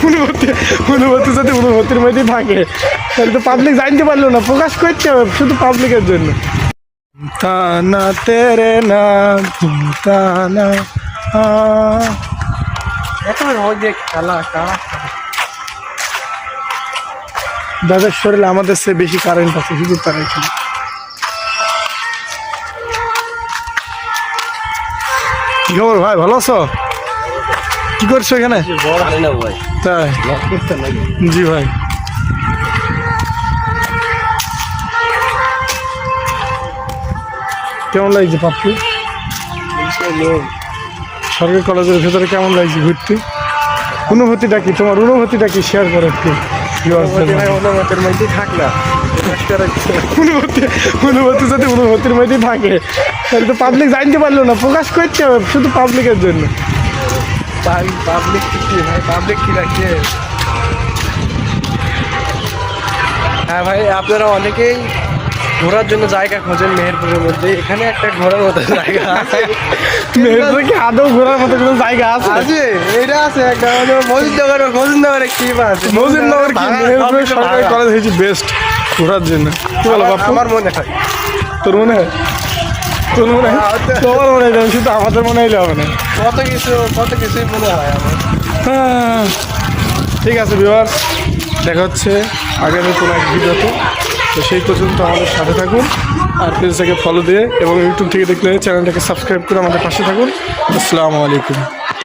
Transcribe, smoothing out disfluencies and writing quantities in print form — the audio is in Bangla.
অনুভূতি অনুভূতি যদি অনুভূতির মধ্যেই থাকে তাহলে তো পাবলিক জানতে পারলো না, প্রকাশ করতে হবে শুধু পাবলিকের জন্য। তানা তেরে না তানা দাদার শরীরে আমাদের চেয়ে বেশি কারেন্ট আছে, শুধু তারাই কি। কি খবর ভাই, ভালো আছো? কি করছো এখানে? তাই? জি ভাই। কেমন লাগছে পাপ্পু? সরকারি কলেজের ভেতরে কেমন লাগছে ঘুরতে? অনুভূতিটা কি তোমার? অনুভূতিটা কি শেয়ার করো একটু। অনুভূতির মধ্যেই থাক না, অনুভূতি যদি অনুভূতির মধ্যেই থাকে তাহলে তো পাবলিক জানতে পারলো না, প্রকাশ করতে হবে শুধু পাবলিকের জন্য। পাবলিক কি ভাই, পাবলিক কি রাখছে? হ্যাঁ ভাই, আপনারা অনেকেই ঘোরার জন্য জায়গা খোঁজেন মেহেরপুরের মধ্যে, এখানে একটা ঘোরার মতো জায়গা আছে। মেহেরপুরে কি আদৌ ঘোরার মতো কোনো জায়গা আছে? আছে, এটা আছে একটা মজুমনগর। মজুমনগরে কি আছে? মজুমনগর কি মেহেরপুরের সরকারি কলেজ হয়েছে বেস্ট ঘোরার জন্য। কি বলো বাপু? আমার মনে হয়। তোর মনে হয়? তোর মনে হয়? তোমার মনে হয়, শুধু আমাদের মনে হইলে হবে না। কত কিছুই মনে হয় আমার। হ্যাঁ ঠিক আছে ভিউয়ার্স, দেখা হচ্ছে আগামী কোনো এক ভিডিওতে। তো সেই পর্যন্ত আমাদের সাথে থাকুন, আর পেজটাকে ফলো দিয়ে এবং ইউটিউব থেকে দেখলে চ্যানেলটাকে সাবস্ক্রাইব করে আমাদের পাশে থাকুন। আসসালামু আলাইকুম।